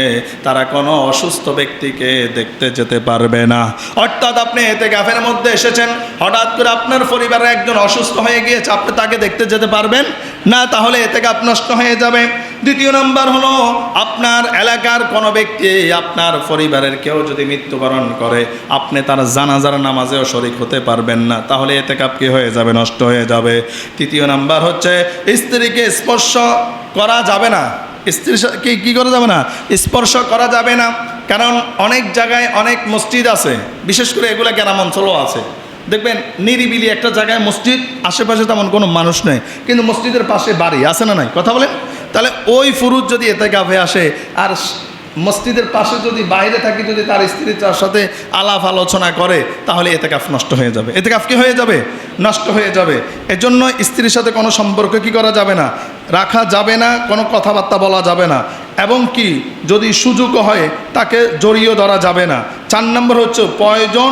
তারা কোনো অসুস্থ ব্যক্তিকে দেখতে যেতে পারবে না। অর্থাৎ আপনি এতেকাফের মধ্যে এসেছেন, হঠাৎ করে আপনার পরিবারের একজন অসুস্থ হয়ে গিয়েছে, আপনি তাকে দেখতে যেতে পারবেন না, তাহলে এতেকাফ নষ্ট হয়ে যাবে। 2 নাম্বার হলো আপনার এলাকার কোনো ব্যক্তি, আপনার পরিবারের কেউ যদি মৃত্যুবরণ করে আপনি তার জানাজার নামাজেও শরীক হতে পারবেন না, তাহলে এতেকাফ কি হয়ে যাবে? নষ্ট হয়ে যাবে। 3 নাম্বার হচ্ছে স্ত্রীকে স্পর্শ করা যাবে না। স্ত্রীর কি করা যাবে না? স্পর্শ করা যাবে না। কারণ অনেক জায়গায় অনেক মসজিদ আছে, বিশেষ করে এগুলো গ্রাম অঞ্চলও আছে, দেখবেন নিরিবিলি একটা জায়গায় মসজিদ, আশেপাশে তেমন কোনো মানুষ নেই, কিন্তু মসজিদের পাশে বাড়ি আছে না নাই? কথা বলেন। তাহলে ওই পুরুষ যদি এতেকাফে আসে আর মসজিদের পাশে যদি বাইরে থাকি, যদি তার স্ত্রী তার সাথে আলাপ আলোচনা করে, তাহলে এতেকাফ নষ্ট হয়ে যাবে। এতেকাফ কি হয়ে যাবে? নষ্ট হয়ে যাবে। এজন্য স্ত্রীর সাথে কোনো সম্পর্ক কি করা যাবে না? রাখা যাবে না, কোনো কথাবার্তা বলা যাবে না, এবং কি যদি সুযোগও হয় তাকে জড়িয়ে ধরা যাবে না। 4 নম্বর হচ্ছে প্রয়োজন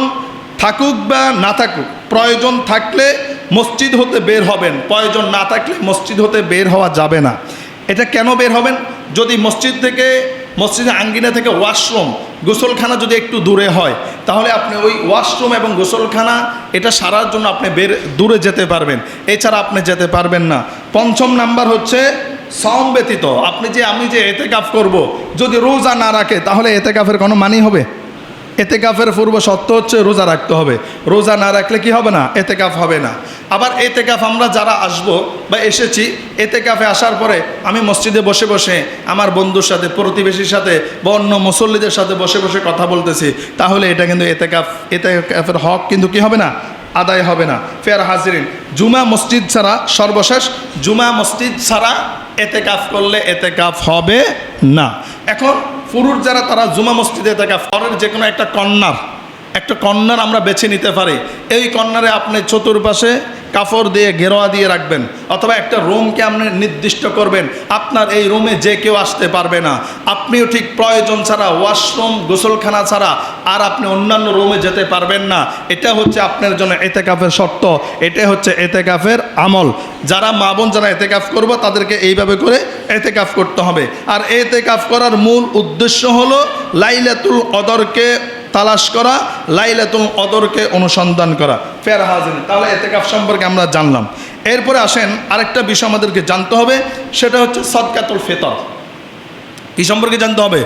থাকুক বা না থাকুক, প্রয়োজন থাকলে মসজিদ হতে বের হবেন, প্রয়োজন না থাকলে মসজিদ হতে বের হওয়া যাবে না। এটা কেন বের হবেন? যদি মসজিদের আঙ্গিনা থেকে ওয়াশরুম, গোসলখানা যদি একটু দূরে হয়, তাহলে আপনি ওই ওয়াশরুম এবং গোসলখানা এটা সারার জন্য আপনি দূরে যেতে পারবেন, এছাড়া আপনি যেতে পারবেন না। 5 নাম্বার হচ্ছে সাওম ব্যতীত, আমি যে এতেকাফ করব, যদি রোজা না রাখে তাহলে এতেকাফের কোনো মানি হবে? এতেকাফের পূর্ব শর্ত হচ্ছে রোজা রাখতে হবে, রোজা না রাখলে কি হবে না? এতেকাফ হবে না। আবার এতেকাফ আমরা যারা আসবো বা এসেছি, এতেকাফে আসার পরে আমি মসজিদে বসে বসে আমার বন্ধুর সাথে, প্রতিবেশীর সাথে বা অন্য মুসল্লিদের সাথে বসে বসে কথা বলতেছি, তাহলে এটা কিন্তু এতেকাফের হক কিন্তু কি হবে না? আদায় হবে না। ফের হাজিরিন, জুমা মসজিদ ছাড়া, সর্বশেষ জুমা মসজিদ ছাড়া এতেকাফ করলে এতেকাফ হবে না। এখন পুরুষ যারা, তারা জুমা মসজিদে এতেকাফ করেন, যে কোনো একটা কর্নার আমরা বেছে নিতে পারি। এই কর্নারে আপনি চতুর্পাশে কাপড় দিয়ে ঘেরোয়া দিয়ে রাখবেন, অথবা একটা রুমকে আপনি নির্দিষ্ট করবেন, আপনার এই রুমে যে কেউ আসতে পারবে না, আপনিও ঠিক প্রয়োজন ছাড়া, ওয়াশরুম গোসলখানা ছাড়া আর আপনি অন্যান্য রুমে যেতে পারবেন না। এটা হচ্ছে আপনার জন্য এতেকাফের শর্ত, এটা হচ্ছে এতেকাফের আমল। যারা মা বোন যারা এতেকাফ করবো তাদেরকে এইভাবে করে এতেকাফ করতে হবে। আর এতেকাফ করার মূল উদ্দেশ্য হলো লাইলাতুল কদরকে তালাশ করা, লাইলাতুল কদরকে অনুসন্ধান করা। ফের হাজির, তাহলে এতেকাফ সম্পর্কে আমরা জানলাম। এরপরে আসেন আরেকটা বিষয় আমাদেরকে জানতে হবে, সেটা হচ্ছে সদকাতুল ফিতর। কি সম্পর্কে জানতে হবে?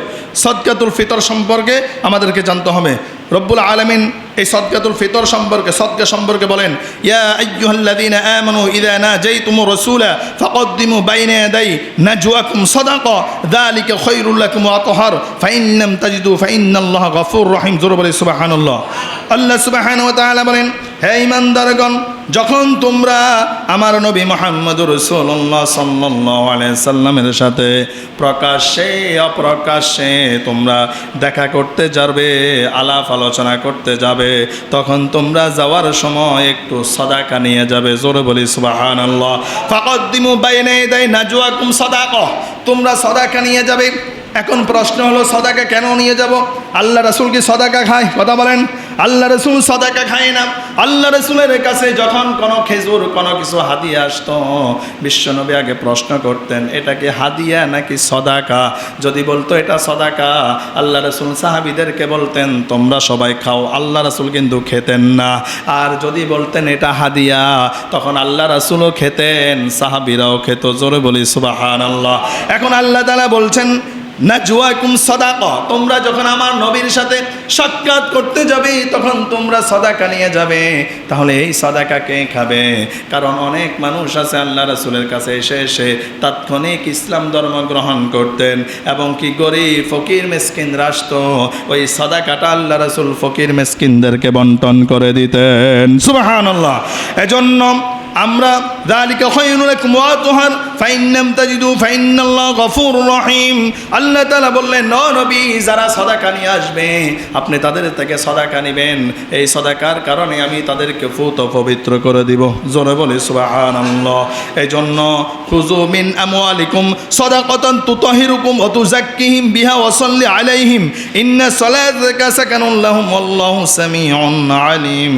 সদকাতুল ফিতর সম্পর্কে আমাদেরকে জানতে হবে। রব্বুল আলামিন এই সদকাতুল ফিতর সম্পর্কে, সদকা সম্পর্কে বলেন, ইয়া আইয়ুহাল্লাযীনা আমানু ইযা নাজাইতুমুর রাসূলা ফাকদ্দিমু বাইনা ইয়াদাই নাজওয়াকুম সাদাকা যালিকা খায়রুল লাকুম ওয়া আতহার ফাইন লাম তাজিদু ফাইন্নাল্লাহা গফুরুর রহিম। জোরে বলে সুবহানাল্লাহ। আল্লাহ সুবহানাহু ওয়া তাআলা বলেন, হে ঈমানদারগণ, যখন তোমরা আমার নবী মুহাম্মদুর রাসূলুল্লাহ সাল্লাল্লাহু আলাইহি সাল্লামের সাথে প্রকাশ্যে অপ্রকাশ্যে তোমরা দেখা করতে যাবে, আলাপ আলোচনা করতে যাবে, তখন তোমরা যাওয়ার সময় একটু সাদাকা নিয়ে যাবে। জোরে বলি সুবহানাল্লাহ। ফাকদ্দিমু বাইনা ইয়াদাই নাজওয়াকুম সাদাকা, তোমরা সাদাকা নিয়ে যাবে। এখন প্রশ্ন হলো, সাদাকা কেন নিয়ে যাব? আল্লাহ রাসূল কি সাদাকা খায়? কথা বলেন। আল্লাহ রাসূল সাদাকা খায় না। আল্লাহ রাসূলের কাছে যখন কোনো খেজুর কোনো কিছু হাদিয়া আসতো, বিশ্বনবী আগে প্রশ্ন করতেন, এটা কি হাদিয়া নাকি সাদাকা? যদি বলতো এটা সাদাকা, আল্লাহ রাসূল সাহাবীদেরকে বলতেন তোমরা সবাই খাও। আল্লাহ রাসূল কিন্তু খেতেন না। আর যদি বলতেন এটা হাদিয়া, তখন আল্লাহ রাসূলও খেতেন, সাহাবীরাও খেত। জোরে বলি সুবহানাল্লাহ। এখন আল্লাহ তাআলা বলছেন, নাজওয়াকুম সাদাকা, তোমরা যখন আমার নবীর সাথে সাক্ষাৎ করতে যাবে তখন তোমরা সাদাকা নিয়ে যাবে। তাহলে এই সাদাকা কে খাবে? কারণ অনেক মানুষ আছে আল্লাহ রাসূলের কাছে এসে এসে তাৎক্ষণিক ইসলাম ধর্ম গ্রহণ করতেন, এবং কি গরিব ফকির মিসকিনরা আসতো, ওই সাদাকাটা আল্লাহ রাসূল ফকির মিসকিনদেরকে বন্টন করে দিতেন। সুবহানাল্লাহ। এজন্য আমরা যালিকা খায়রুল লাকুম ওয়া আতহার ফাইন লাম তাজিদু ফাইন্নাল্লাহা গফুরুর রহিম। আল্লাহ তাআলা বললেন, নবী যারা সাদাকা নিয়ে আসবে আপনি তাদের থেকে সাদাকা নেবেন, এই সাদাকার কারণে আমি তাদেরকে ফুত পবিত্র করে দিব। জোরে বলি সুবহানাল্লাহ। এজন্য খুযু মিন আমওয়ালিকুম সাদাকাতান তুতাহিরুকুম ওয়া তুযাক্কিহিম বিহা ওয়া সাল্লি আলাইহিম ইন্না সালাতাকা সাকানুন লাহুম ওয়াল্লাহু সামিউন আলিম।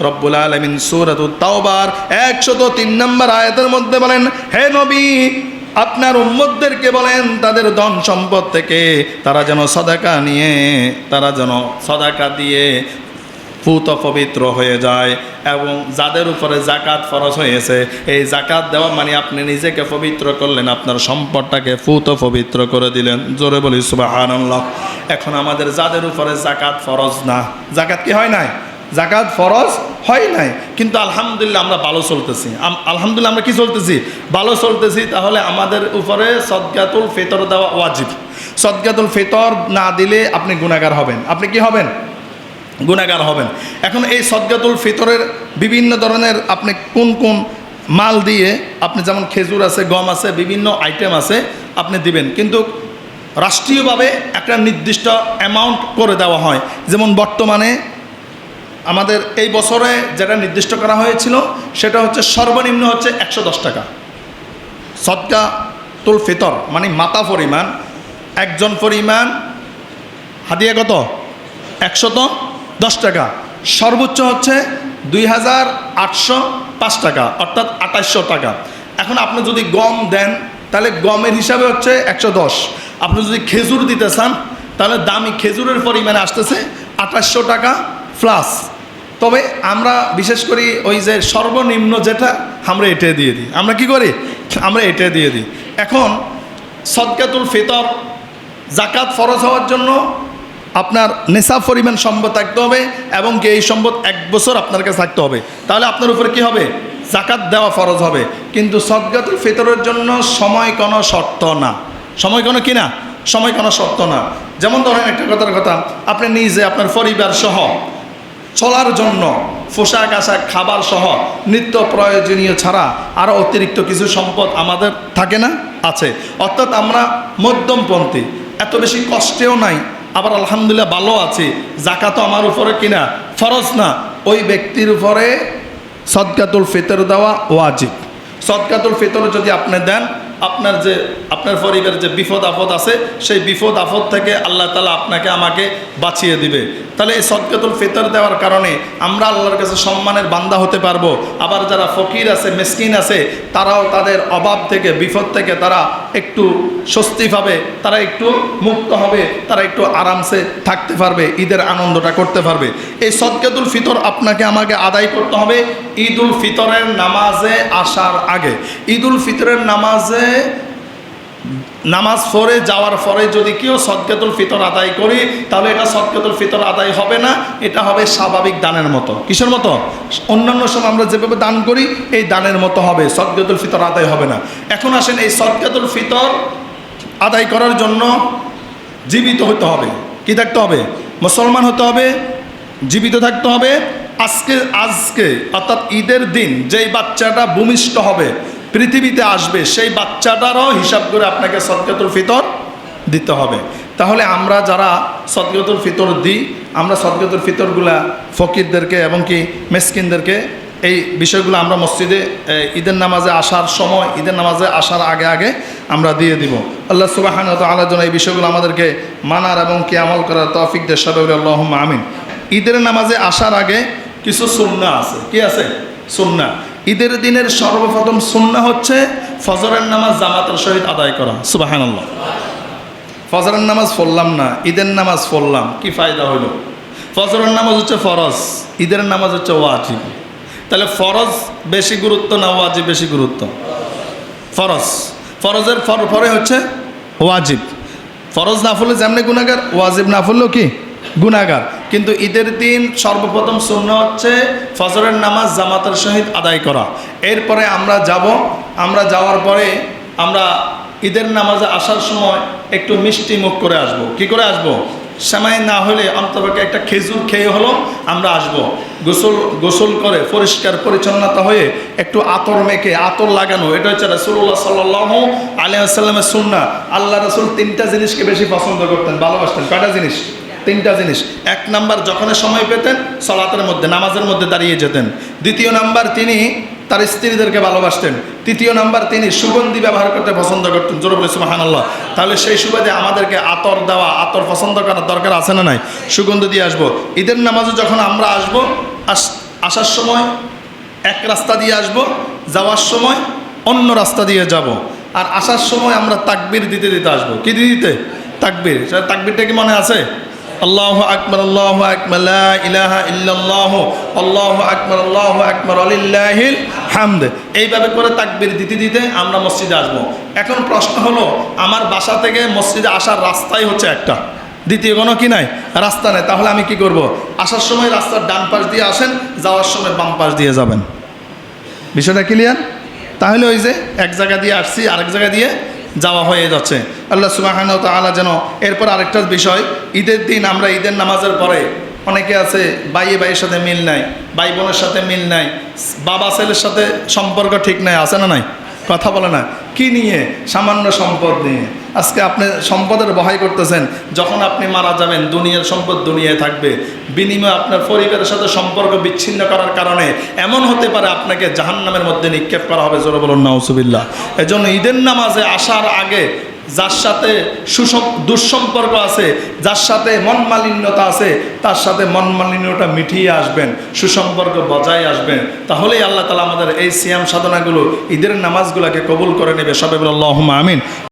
রব্বুল আলামিন সূরাতুত তাওবার 103 নম্বর আয়াতের মধ্যে বলেন, হে নবী আপনার উম্মতদেরকে বলেন তাদের ধন সম্পদ থেকে তারা যেন সাদাকা নিয়ে, তারা যেন সাদাকা দিয়ে পুত পবিত্র হয়ে যায়। এবং যাদের উপরে যাকাত ফরজ হয়েছে, এই যাকাত দেওয়া মানে আপনি নিজেকে পবিত্র করলেন, আপনার সম্পদটাকে পুত পবিত্র করে দিলেন। জোরে বলি সুবহানাল্লাহ। এখন আমাদের যাদের উপরে যাকাত ফরজ না, যাকাত কি হয় নাই? যাকাত ফরজ হয় নাই, কিন্তু আলহামদুলিল্লাহ আমরা ভালো চলতেছি। আলহামদুলিল্লাহ আমরা কি চলতেছি? ভালো চলতেছি। তাহলে আমাদের উপরে সদকাতুল ফিতর দেওয়া ওয়াজিব। সদকাতুল ফিতর না দিলে আপনি গুনাহগার হবেন। আপনি কি হবেন? গুনাহগার হবেন। এখন এই সদকাতুল ফিতরের বিভিন্ন ধরনের আপনি কোন কোন মাল দিয়ে, আপনি যেমন খেজুর আছে, গম আছে, বিভিন্ন আইটেম আছে, আপনি দিবেন, কিন্তু রাষ্ট্রীয়ভাবে একটা নির্দিষ্ট অ্যামাউন্ট করে দেওয়া হয়। যেমন বর্তমানে আমাদের এই বছরে যেটা নির্দিষ্ট করা হয়েছিল সেটা হচ্ছে সর্বনিম্ন হচ্ছে 110 টাকা সদকাতুল ফিতর, মানে মাতা পরিমাণ, একজন পরিমাণ হাদিয়া কত? 110 টাকা। সর্বোচ্চ হচ্ছে 2805 টাকা, অর্থাৎ 2800 টাকা। এখন আপনি যদি গম দেন তাহলে গমের হিসাবে হচ্ছে 110। আপনি যদি খেজুর দিতে চান তাহলে দামি খেজুরের পরিমাণে আসতেছে 2800 টাকা প্লাস। তবে আমরা বিশেষ করি ওই যে সর্বনিম্ন যেটা, আমরা এটা দিয়ে দিই। আমরা কি করি? আমরা এটা দিয়ে দিই। এখন সদকাতুল ফিতর যাকাত ফরজ হওয়ার জন্য আপনার নিসাব পরিমাণ সম্পদ থাকতে হবে, এবং কি এই সম্পদ 1 বছর আপনার কাছে থাকতে হবে। তাহলে আপনার উপরে কি হবে? যাকাত দেওয়া ফরজ হবে। কিন্তু সদকাতুল ফিতরের জন্য সময় কোনো শর্ত না। সময় কোনো কি না? সময় কোনো শর্ত না। যেমন ধরেন একটা কথার কথা, আপনি নিজে আপনার পরিবার সহ চলার জন্য পোশাক আশাক খাবার সহ নিত্য প্রয়োজনীয় ছাড়া আরও অতিরিক্ত কিছু সম্পদ আমাদের থাকে না? আছে। অর্থাৎ আমরা মধ্যমপন্থী, এত বেশি কষ্টেও নাই, আবার আলহামদুলিল্লাহ ভালো আছি। যাকাতও আমার উপরে কিনা ফরজ না, ওই ব্যক্তির উপরে সদকাতুল ফিতর দেওয়া ওয়াজিব। সদকাতুল ফিতর যদি আপনি দেন, আপনার পরিবারের যে বিপদ আপদ আছে সেই বিপদ আপদ থেকে আল্লাহ তাআলা আপনাকে আমাকে বাঁচিয়ে দিবে। তাহলে এই সদকাতুল ফিতর দেওয়ার কারণে আমরা আল্লাহর কাছে সম্মানের বান্দা হতে পারবো। আবার যারা ফকির আছে, মিসকিন আছে, তারাও তাদের অভাব থেকে, বিপদ থেকে তারা একটু স্বস্তি পাবে, তারা একটু মুক্ত হবে, তারা একটু আরামসে থাকতে পারবে, ঈদের আনন্দটা করতে পারবে। এই সদকাতুল ফিতর আপনাকে আমাকে আদায় করতে হবে ঈদুল ফিতরের নামাজে আসার আগে। ঈদুল ফিতরের নামাজ পড়ে যাওয়ার পরে যদি কেউ সদকাতুল ফিতর আদায় করি, তাহলে এটা সদকাতুল ফিতর আদায় হবে না, এটা হবে স্বাভাবিক দানের মতো। কিসের মতো? অন্যান্য সময় আমরা যেভাবে দান করি এই দানের মতো হবে, সদকাতুল ফিতর আদায় হবে না। এখন আসেন, এই সদকাতুল ফিতর আদায় করার জন্য জীবিত হতে হবে। কি থাকতে হবে? মুসলমান হতে হবে, জীবিত থাকতে হবে। আজকে অর্থাৎ ঈদের দিন যেই বাচ্চাটা ভূমিষ্ঠ হবে, পৃথিবীতে আসবে, সেই বাচ্চাটারও হিসাব করে আপনাকে সদকাতুল ফিতর দিতে হবে। তাহলে আমরা যারা সদকাতুল ফিতর দিই, আমরা সদকাতুল ফিতরগুলা ফকিরদেরকে এবং কি মিসকিনদেরকে, এই বিষয়গুলো আমরা মসজিদে ঈদের নামাজে আসার সময়, ঈদের নামাজে আসার আগে আগে আমরা দিয়ে দিব। আল্লাহ সুবহানাহু ওয়া তাআলার জন্য এই বিষয়গুলো আমাদেরকে মানার এবং কি আমল করার তৌফিক দেন, সবাই বলি আল্লাহুম্মা আমিন। ঈদের নামাজে আসার আগে কিছু সুন্নাহ আছে। কি আছে? সুন্নাহ। ঈদের দিনের সর্বপ্রথম সুন্নাহ হচ্ছে ফজরের নামাজ জামাতের সহিত আদায় করা। সুবহানাল্লাহ। ফজরের নামাজ পড়লাম না, ঈদের নামাজ পড়লাম, কি ফায়দা হলো? ফজরের নামাজ হচ্ছে ফরজ, ঈদের নামাজ হচ্ছে ওয়াজিব। তাহলে ফরজ বেশি গুরুত্ব না ওয়াজিব বেশি গুরুত্ব? ফরজ। ফরজের পরে হচ্ছে ওয়াজিব। ফরজ না পড়লে যেমনি গুনাহগার, ওয়াজিব না পড়লেও কি গুনাহগার। কিন্তু ঈদের দিন সর্বপ্রথম সুন্নাহ হচ্ছে ফজরের নামাজ জামাতের সহিত আদায় করা। এরপরে আমরা যাওয়ার পরে আমরা ঈদের নামাজে আসার সময় একটু মিষ্টি মুখ করে আসব। কি করে আসব? সেমাই না হলে অন্তপক্ষে একটা খেজুর খেয়ে হলো আমরা আসব। গোসল করে পরিষ্কার পরিচ্ছন্নতা হয়ে একটু আতর মেখে, আতর লাগানো, এটা হচ্ছে রাসূলুল্লাহ সাল্লাল্লাহু আলাইহি ওয়াসাল্লামের সুন্নাহ। আল্লাহ রাসূল তিনটা জিনিসকে বেশি পছন্দ করতেন, ভালোবাসতেন। কয়টা জিনিস? তিনটা জিনিস। এক নাম্বার, যখন সময় পেতেন সালাতের মধ্যে, নামাজের মধ্যে দাঁড়িয়ে যেতেন। দ্বিতীয় নাম্বার, তিনি তার স্ত্রীদেরকে ভালোবাসতেন। তৃতীয় নাম্বার, তিনি সুগন্ধি ব্যবহার করতে পছন্দ করতেন। জোরে বলে সুবহানাল্লাহ। তাহলে সেই সুবাদে আমাদেরকে আতর দেওয়া, আতর পছন্দ করার দরকার আছে না নাই? সুগন্ধি দিয়ে আসবো। ঈদের নামাজে যখন আমরা আসবো, আসার সময় এক রাস্তা দিয়ে আসব, যাওয়ার সময় অন্য রাস্তা দিয়ে যাব। আর আসার সময় আমরা তাকবীর দিতে দিতে আসবো। কি দিতে? তাকবীর। তাকবীরটা কি মনে আছে? আল্লাহু আকবার, আল্লাহু আকবার, লা ইলাহা ইল্লাল্লাহু, আল্লাহু আকবার, আল্লাহু আকবার, ওয়ালিল্লাহিল হামদ। এইভাবে করে তাকবীর দিতে দিতে আমরা মসজিদে আসব। এখন প্রশ্ন হলো, আমার বাসা থেকে মসজিদে আসার রাস্তাই হচ্ছে একটা, দ্বিতীয় কোনো কি নাই? রাস্তা নেই। তাহলে আমি কি করব? আসার সময় রাস্তার ডান পাশ দিয়ে আসেন, যাওয়ার সময় বাম পাশ দিয়ে যাবেন। বিষয়টা ক্লিয়ার? তাহলে ওই যে এক জায়গা দিয়ে আসছি আরেক জায়গা দিয়ে যাওয়া হয়ে যাচ্ছে। আল্লাহ সুবহানাহু ওয়া তাআলা যেন। এরপর আরেকটা বিষয়, ঈদের দিন আমরা ঈদের নামাজের পরে অনেকে আছে ভাইয়ের সাথে মিল নাই, ভাই বোনের সাথে মিল নাই, বাবা ছেলের সাথে সম্পর্ক ঠিক নাই, আছে না নাই? কথা বলে না। কি নিয়ে? সামান্য সম্পদ নিয়ে। আজকে আপনি সম্পদের বহাই করতেছেন, যখন আপনি মারা যাবেন দুনিয়ার সম্পদ দুনিয়ায় থাকবে, বিনিময়ে আপনার পরিবারের সাথে সম্পর্ক বিচ্ছিন্ন করার কারণে এমন হতে পারে আপনাকে জাহান্নামের মধ্যে নিক্ষেপ করা হবে। জোরে বলুন নাউজুবিল্লাহ। এজন্য ঈদের নামাজে আসার আগে যার সাথে দুঃসম্পর্ক আছে, যার সাথে মনমালিন্যতা আছে, তার সাথে মনমালিন্যটা মিটিয়ে আসবেন, সুসম্পর্ক বজায় আসবেন। তাহলেই আল্লাহ তাআলা আমাদের এই সিয়াম সাধনাগুলো, ঈদের নামাজগুলোকে কবুল করে নেবে। সবাই বলে আল্লাহুম্মা আমিন।